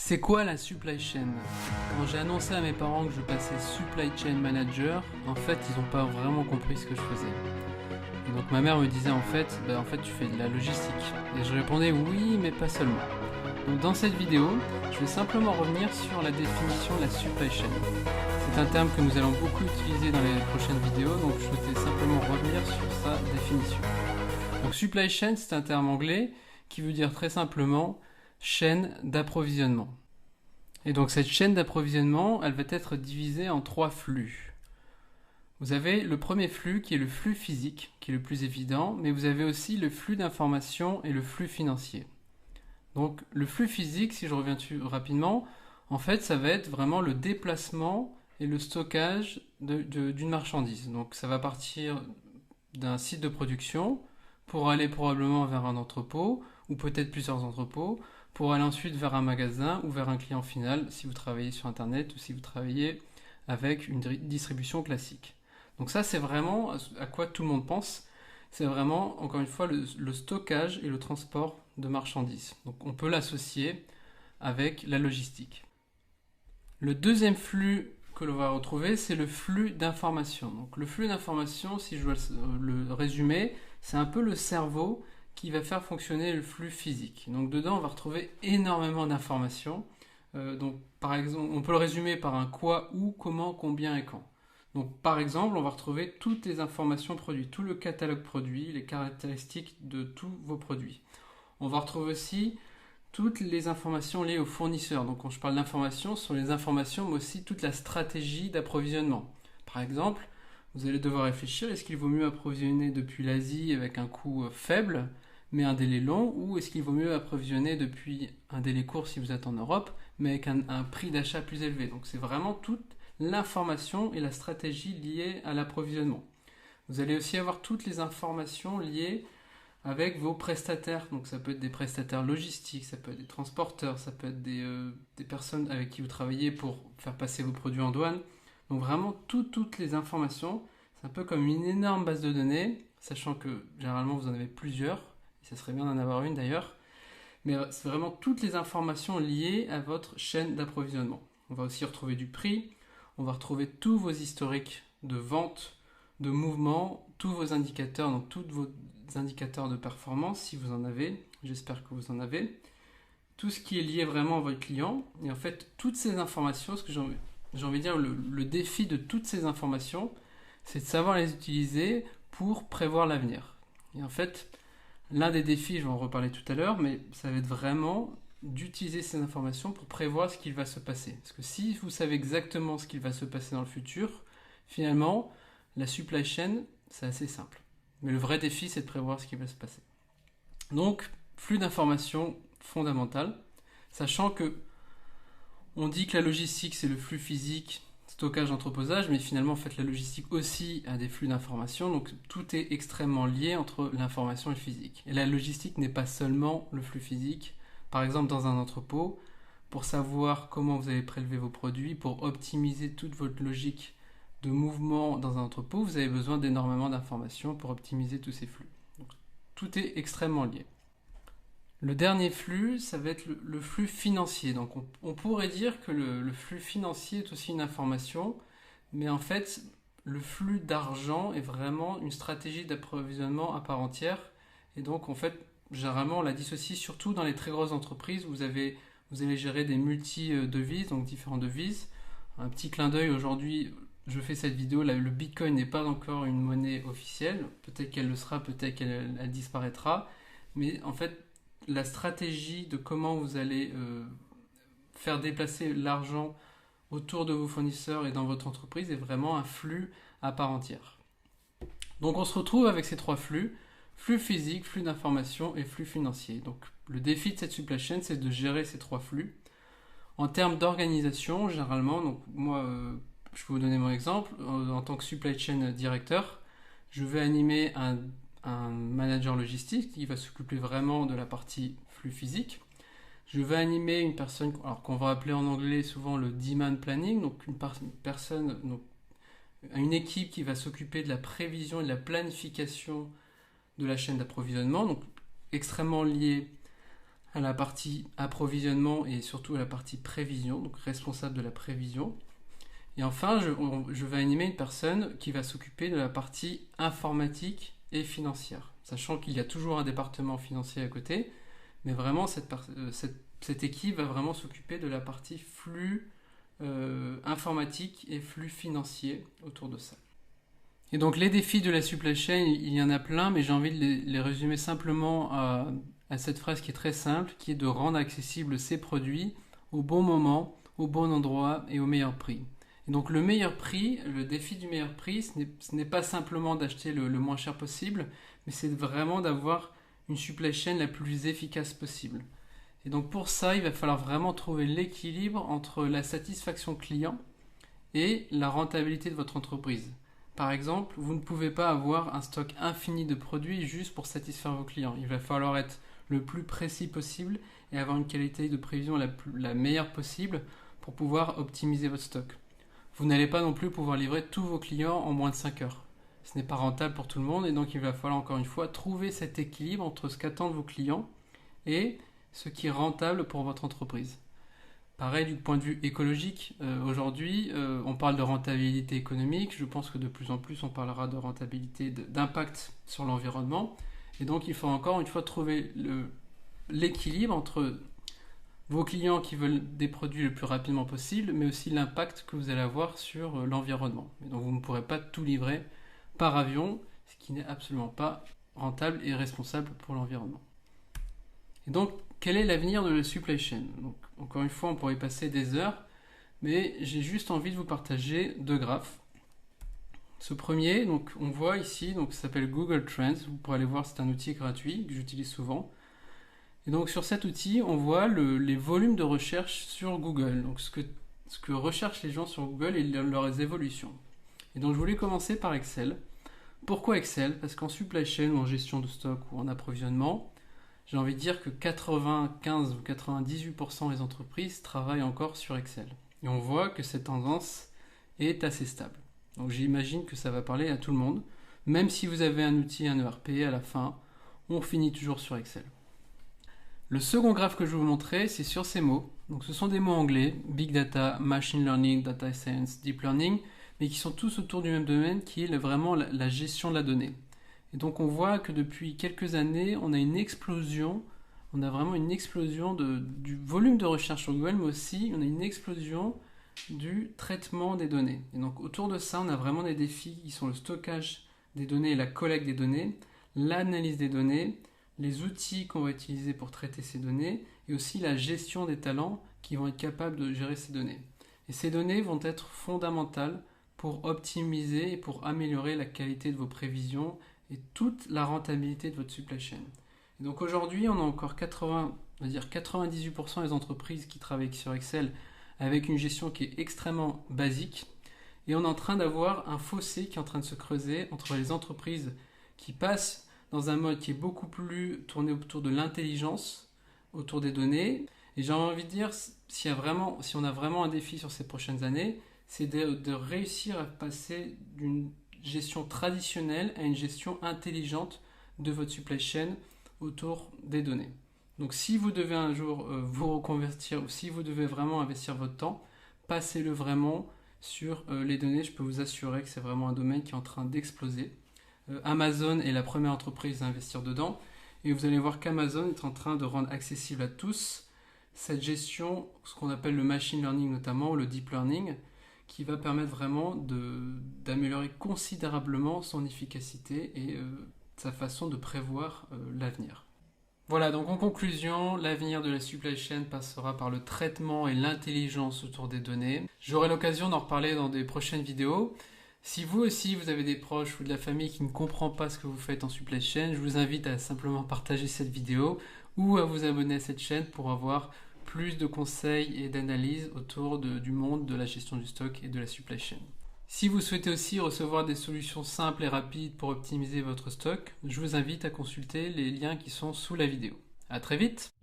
C'est quoi la supply chain? Quand j'ai annoncé à mes parents que je passais supply chain manager, en fait ils n'ont pas vraiment compris ce que je faisais. Et donc ma mère me disait en fait tu fais de la logistique. Et je répondais oui mais pas seulement. Donc dans cette vidéo, je vais simplement revenir sur la définition de la supply chain. C'est un terme que nous allons beaucoup utiliser dans les prochaines vidéos, donc je souhaitais simplement revenir sur sa définition. Donc supply chain, c'est un terme anglais qui veut dire très simplement chaîne d'approvisionnement. Et donc cette chaîne d'approvisionnement, elle va être divisée en 3 flux. Vous avez le premier flux qui est le flux physique, qui est le plus évident, mais vous avez aussi le flux d'information et le flux financier. Donc le flux physique, si je reviens dessus rapidement, en fait ça va être vraiment le déplacement et le stockage d'une marchandise. Donc ça va partir d'un site de production pour aller probablement vers un entrepôt, ou peut-être plusieurs entrepôts, pour aller ensuite vers un magasin ou vers un client final si vous travaillez sur Internet ou si vous travaillez avec une distribution classique. Donc ça, c'est vraiment à quoi tout le monde pense. C'est vraiment, encore une fois, le stockage et le transport de marchandises. Donc on peut l'associer avec la logistique. Le deuxième flux que l'on va retrouver, c'est le flux d'information. Donc le flux d'information, si je dois le résumer, c'est un peu le cerveau qui va faire fonctionner le flux physique. Donc dedans, on va retrouver énormément d'informations. Donc par exemple, on peut le résumer par un quoi, où, comment, combien et quand. Donc par exemple, on va retrouver toutes les informations produits, tout le catalogue produit, les caractéristiques de tous vos produits. On va retrouver aussi toutes les informations liées aux fournisseurs. Donc quand je parle d'informations, ce sont les informations, mais aussi toute la stratégie d'approvisionnement. Par exemple, vous allez devoir réfléchir, est-ce qu'il vaut mieux approvisionner depuis l'Asie avec un coût faible, mais un délai long, ou est-ce qu'il vaut mieux approvisionner depuis un délai court si vous êtes en Europe, mais avec un prix d'achat plus élevé. Donc c'est vraiment toute l'information et la stratégie liée à l'approvisionnement. Vous allez aussi avoir toutes les informations liées avec vos prestataires. Donc ça peut être des prestataires logistiques, ça peut être des transporteurs, ça peut être des personnes avec qui vous travaillez pour faire passer vos produits en douane. Donc vraiment toutes les informations, c'est un peu comme une énorme base de données, sachant que généralement vous en avez plusieurs, et ça serait bien d'en avoir une d'ailleurs, mais c'est vraiment toutes les informations liées à votre chaîne d'approvisionnement. On va aussi retrouver du prix, on va retrouver tous vos historiques de vente, de mouvement, tous vos indicateurs, donc tous vos indicateurs de performance si vous en avez, j'espère que vous en avez, tout ce qui est lié vraiment à votre client, et en fait toutes ces informations, ce que j'ai envie de dire, le défi de toutes ces informations, c'est de savoir les utiliser pour prévoir l'avenir. Et en fait, l'un des défis, je vais en reparler tout à l'heure, mais ça va être vraiment d'utiliser ces informations pour prévoir ce qu'il va se passer. Parce que si vous savez exactement ce qu'il va se passer dans le futur, finalement, la supply chain, c'est assez simple. Mais le vrai défi, c'est de prévoir ce qui va se passer. Donc, flux d'informations fondamental, sachant que on dit que la logistique, c'est le flux physique, stockage, entreposage, mais finalement, en fait, la logistique aussi a des flux d'informations, donc tout est extrêmement lié entre l'information et le physique. Et la logistique n'est pas seulement le flux physique. Par exemple, dans un entrepôt, pour savoir comment vous allez prélever vos produits, pour optimiser toute votre logique de mouvement dans un entrepôt, vous avez besoin d'énormément d'informations pour optimiser tous ces flux. Donc, tout est extrêmement lié. Le dernier flux, ça va être le flux financier. Donc on pourrait dire que le flux financier est aussi une information, mais en fait, le flux d'argent est vraiment une stratégie d'approvisionnement à part entière. Et donc en fait, généralement, on la dissocie surtout dans les très grosses entreprises où vous allez gérer des multi-devises, donc différentes devises. Un petit clin d'œil, aujourd'hui, je fais cette vidéo, là, le Bitcoin n'est pas encore une monnaie officielle. Peut-être qu'elle le sera, peut-être qu'elle disparaîtra. Mais en fait, la stratégie de comment vous allez faire déplacer l'argent autour de vos fournisseurs et dans votre entreprise est vraiment un flux à part entière. Donc on se retrouve avec ces 3 flux, flux physique, flux d'information et flux financier. Donc le défi de cette supply chain, c'est de gérer ces 3 flux. En termes d'organisation, généralement, donc moi, je peux vous donner mon exemple, en tant que supply chain directeur, je vais animer un manager logistique qui va s'occuper vraiment de la partie flux physique. Je vais animer une personne qu'on va appeler en anglais souvent le demand planning, donc une équipe qui va s'occuper de la prévision et de la planification de la chaîne d'approvisionnement, donc extrêmement liée à la partie approvisionnement et surtout à la partie prévision, donc responsable de la prévision. Et enfin, je vais animer une personne qui va s'occuper de la partie informatique et financière, sachant qu'il y a toujours un département financier à côté, mais vraiment cette équipe va vraiment s'occuper de la partie flux informatique et flux financier autour de ça. Et donc les défis de la supply chain, il y en a plein, mais j'ai envie de les résumer simplement à cette phrase qui est très simple, qui est de rendre accessibles ces produits au bon moment, au bon endroit et au meilleur prix. Et donc le meilleur prix, le défi du meilleur prix, ce n'est pas simplement d'acheter le moins cher possible, mais c'est vraiment d'avoir une supply chain la plus efficace possible. Et donc pour ça, il va falloir vraiment trouver l'équilibre entre la satisfaction client et la rentabilité de votre entreprise. Par exemple, vous ne pouvez pas avoir un stock infini de produits juste pour satisfaire vos clients. Il va falloir être le plus précis possible et avoir une qualité de prévision la meilleure possible pour pouvoir optimiser votre stock. Vous n'allez pas non plus pouvoir livrer tous vos clients en moins de 5 heures. Ce n'est pas rentable pour tout le monde et donc il va falloir encore une fois trouver cet équilibre entre ce qu'attendent vos clients et ce qui est rentable pour votre entreprise. Pareil du point de vue écologique, aujourd'hui on parle de rentabilité économique, je pense que de plus en plus on parlera de rentabilité, d'impact sur l'environnement, et donc il faut encore une fois trouver l'équilibre entre vos clients qui veulent des produits le plus rapidement possible, mais aussi l'impact que vous allez avoir sur l'environnement. Et donc vous ne pourrez pas tout livrer par avion, ce qui n'est absolument pas rentable et responsable pour l'environnement. Et donc, quel est l'avenir de la supply chain? Donc, encore une fois, on pourrait y passer des heures, mais j'ai juste envie de vous partager deux graphes. Ce premier, donc, on voit ici, donc, ça s'appelle Google Trends. Vous pourrez aller voir, c'est un outil gratuit que j'utilise souvent. Et donc, sur cet outil, on voit les volumes de recherche sur Google. Donc, ce que recherchent les gens sur Google et leurs évolutions. Et donc, je voulais commencer par Excel. Pourquoi Excel? Parce qu'en supply chain ou en gestion de stock ou en approvisionnement, j'ai envie de dire que 95 ou 98% des entreprises travaillent encore sur Excel. Et on voit que cette tendance est assez stable. Donc j'imagine que ça va parler à tout le monde. Même si vous avez un outil, un ERP, à la fin, on finit toujours sur Excel. Le second graphe que je vais vous montrer, c'est sur ces mots. Donc ce sont des mots anglais, Big Data, Machine Learning, Data Science, Deep Learning, mais qui sont tous autour du même domaine qui est vraiment la gestion de la donnée. Et donc on voit que depuis quelques années, on a vraiment une explosion du volume de recherche sur Google, mais aussi on a une explosion du traitement des données. Et donc autour de ça, on a vraiment des défis qui sont le stockage des données et la collecte des données, l'analyse des données, les outils qu'on va utiliser pour traiter ces données, et aussi la gestion des talents qui vont être capables de gérer ces données. Et ces données vont être fondamentales pour optimiser et pour améliorer la qualité de vos prévisions et toute la rentabilité de votre supply chain. Et donc aujourd'hui, on a encore 98% des entreprises qui travaillent sur Excel avec une gestion qui est extrêmement basique. Et on est en train d'avoir un fossé qui est en train de se creuser entre les entreprises qui passent dans un mode qui est beaucoup plus tourné autour de l'intelligence, autour des données. Et j'ai envie de dire, si on a vraiment un défi sur ces prochaines années, c'est de réussir à passer d'une gestion traditionnelle à une gestion intelligente de votre supply chain autour des données. Donc si vous devez un jour vous reconvertir ou si vous devez vraiment investir votre temps, passez-le vraiment sur les données. Je peux vous assurer que c'est vraiment un domaine qui est en train d'exploser. Amazon est la première entreprise à investir dedans et vous allez voir qu'Amazon est en train de rendre accessible à tous cette gestion, ce qu'on appelle le machine learning notamment, ou le deep learning, qui va permettre vraiment d'améliorer considérablement son efficacité et sa façon de prévoir l'avenir. Voilà, donc en conclusion, l'avenir de la supply chain passera par le traitement et l'intelligence autour des données. J'aurai l'occasion d'en reparler dans des prochaines vidéos. Si vous aussi, vous avez des proches ou de la famille qui ne comprend pas ce que vous faites en supply chain, je vous invite à simplement partager cette vidéo ou à vous abonner à cette chaîne pour avoir plus de conseils et d'analyses autour du monde de la gestion du stock et de la supply chain. Si vous souhaitez aussi recevoir des solutions simples et rapides pour optimiser votre stock, je vous invite à consulter les liens qui sont sous la vidéo. À très vite!